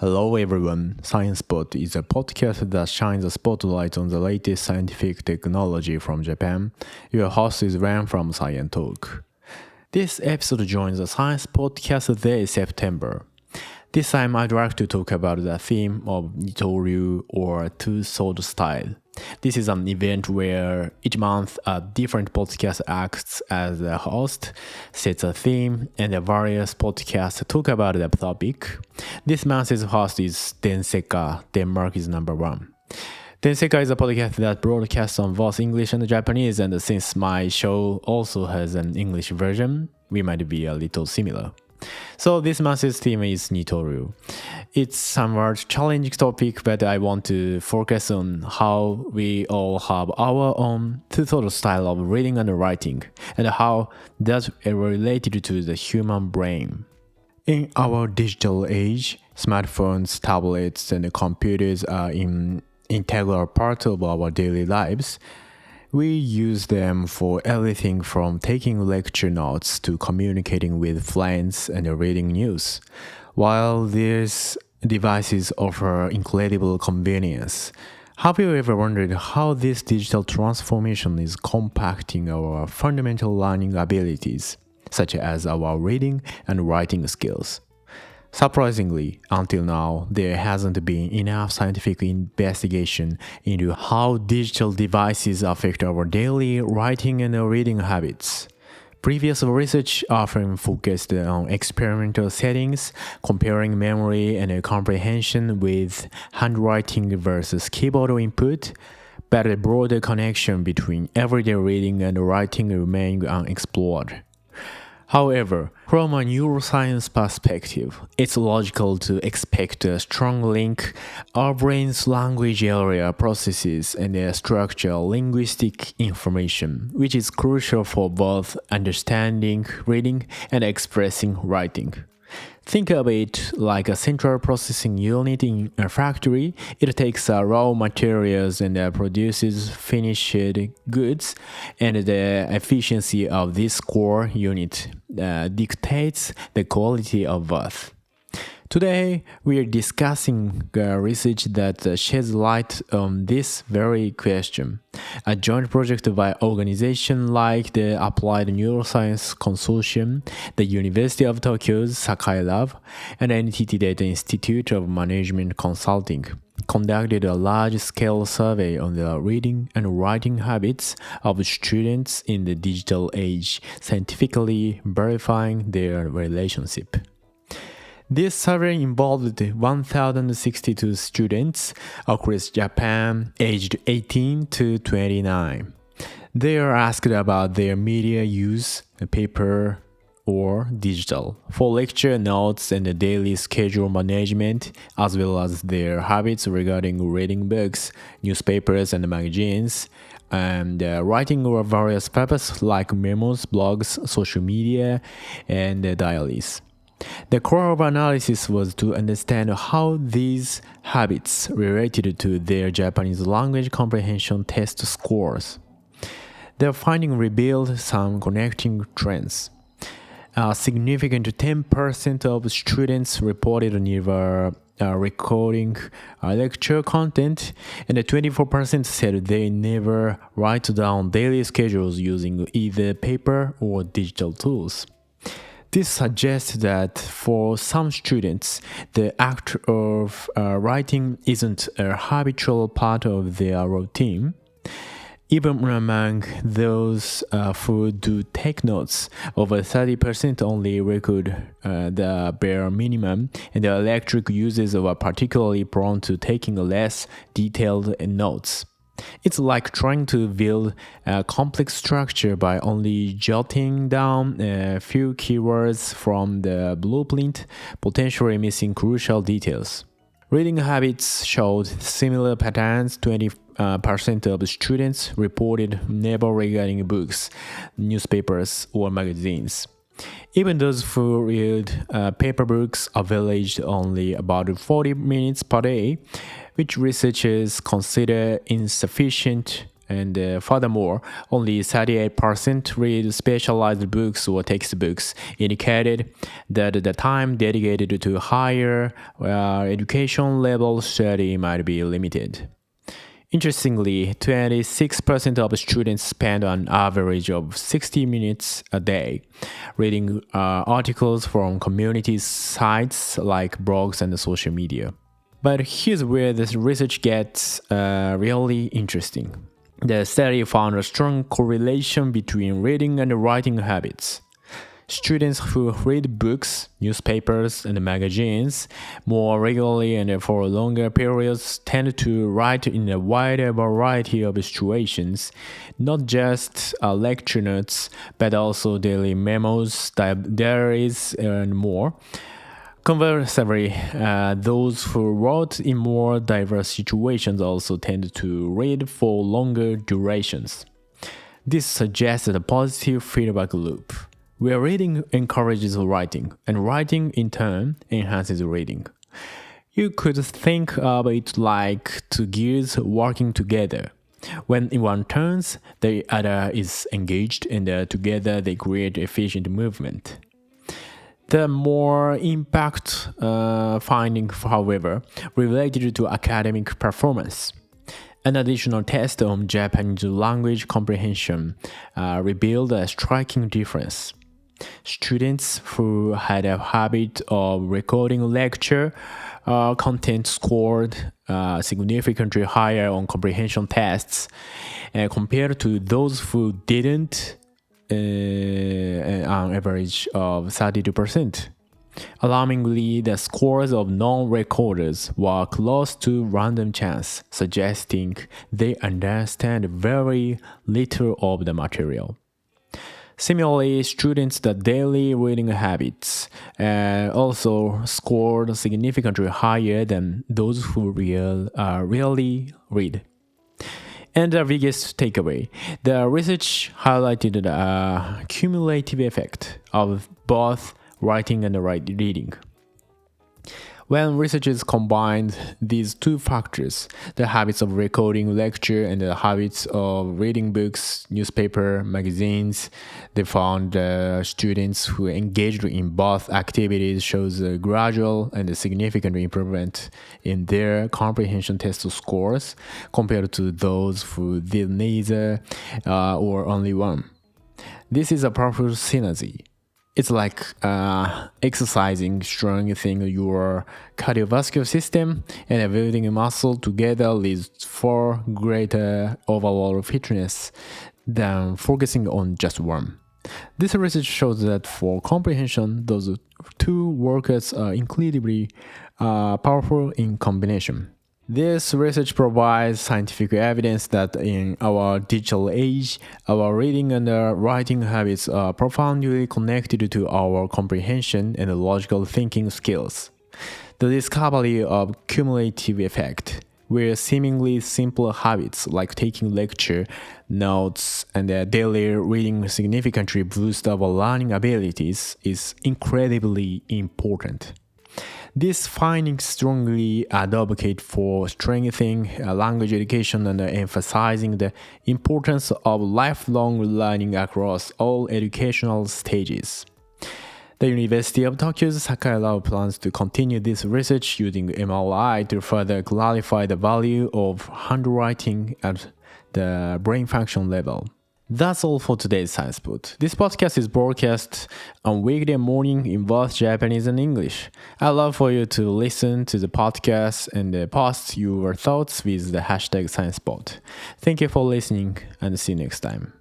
Hello everyone, Science Spot is a podcast that shines a spotlight on the latest scientific technology from Japan. Your host is Ran from Science Talk. This episode joins the Science Podcast Day September. This time I'd like to talk about the theme of Nitoryu or two-sword style. This is an event where each month a different podcast acts as a host, sets a theme, and the various podcasts talk about the topic. This month's host is Denseka. Denmark is number one. Denseka is a podcast that broadcasts on both English and Japanese, and since my show also has an English version, we might be a little similar. So this month's theme is Nitoryu. It's somewhat challenging topic, but I want to focus on how we all have our own two-thought style of reading and writing, and how that's related to the human brain. In our digital age, smartphones, tablets, and computers are an integral part of our daily lives. We use them for everything from taking lecture notes to communicating with friends and reading news. While these devices offer incredible convenience, have you ever wondered how this digital transformation is compacting our fundamental learning abilities, such as our reading and writing skills? Surprisingly, until now, there hasn't been enough scientific investigation into how digital devices affect our daily writing and reading habits. Previous research often focused on experimental settings, comparing memory and comprehension with handwriting versus keyboard input, but a broader connection between everyday reading and writing remained unexplored. However, from a neuroscience perspective, it's logical to expect a strong link. Our brain's language area processes and structure linguistic information, which is crucial for both understanding reading and expressing writing. Think of it like a central processing unit in a factory. It takes raw materials and produces finished goods, and the efficiency of this core unit dictates the quality of both. Today, we are discussing research that sheds light on this very question. A joint project by organizations like the Applied Neuroscience Consortium, the University of Tokyo's Sakai Lab, and NTT Data Institute of Management Consulting conducted a large-scale survey on the reading and writing habits of students in the digital age, scientifically verifying their relationship. This survey involved 1,062 students across Japan aged 18 to 29. They are asked about their media use, paper or digital, for lecture notes and daily schedule management, as well as their habits regarding reading books, newspapers and magazines, and writing for various purposes like memos, blogs, social media, and diaries. The core of analysis was to understand how these habits related to their Japanese language comprehension test scores. Their finding revealed some connecting trends. A significant 10% of students reported never recording lecture content, and 24% said they never write down daily schedules using either paper or digital tools. This suggests that for some students, the act of writing isn't a habitual part of their routine. Even among those who do take notes, over 30% only record the bare minimum, and the electric users are particularly prone to taking less detailed notes. It's like trying to build a complex structure by only jotting down a few keywords from the blueprint, potentially missing crucial details. Reading habits showed similar patterns. 20% of students reported never reading books, newspapers, or magazines. Even those who read paper books averaged only about 40 minutes per day, which researchers consider insufficient And furthermore, only 38% read specialized books or textbooks, indicated that the time dedicated to higher education level study might be limited. Interestingly, 26% of students spend an average of 60 minutes a day reading articles from community sites like blogs and social media. But here's where this research gets really interesting. The study found a strong correlation between reading and writing habits. Students who read books, newspapers, and magazines more regularly and for longer periods tend to write in a wider variety of situations, not just lecture notes, but also daily memos, diaries, and more. Conversely, those who wrote in more diverse situations also tend to read for longer durations. This suggests a positive feedback loop, where reading encourages writing, and writing in turn enhances reading. You could think of it like two gears working together. When one turns, the other is engaged, and together they create efficient movement. The more impact finding, however, related to academic performance. An additional test on Japanese language comprehension revealed a striking difference. Students who had a habit of recording lecture content scored significantly higher on comprehension tests compared to those who didn't, an average of 32%. Alarmingly, the scores of non-recorders were close to random chance, suggesting they understand very little of the material. Similarly, students' daily reading habits also scored significantly higher than those who really read. And the biggest takeaway, the research highlighted the cumulative effect of both writing and reading. When researchers combined these two factors, the habits of recording lecture and the habits of reading books, newspaper, magazines, they found students who engaged in both activities shows a gradual and a significant improvement in their comprehension test scores compared to those who did neither or only one. This is a powerful synergy. It's like exercising, strengthening your cardiovascular system, and building muscle together leads for greater overall fitness than focusing on just one. This research shows that for comprehension, those two workers are incredibly powerful in combination. This research provides scientific evidence that in our digital age, our reading and writing habits are profoundly connected to our comprehension and logical thinking skills. The discovery of cumulative effect, where seemingly simple habits like taking lecture notes and daily reading significantly boost our learning abilities, is incredibly important. These findings strongly advocate for strengthening language education and emphasizing the importance of lifelong learning across all educational stages. The University of Tokyo's Sakai Lab plans to continue this research using MRI to further clarify the value of handwriting at the brain function level. That's all for today's Science Pod. This podcast is broadcast on weekday morning in both Japanese and English. I'd love for you to listen to the podcast and post your thoughts with the hashtag SciencePod. Thank you for listening and see you next time.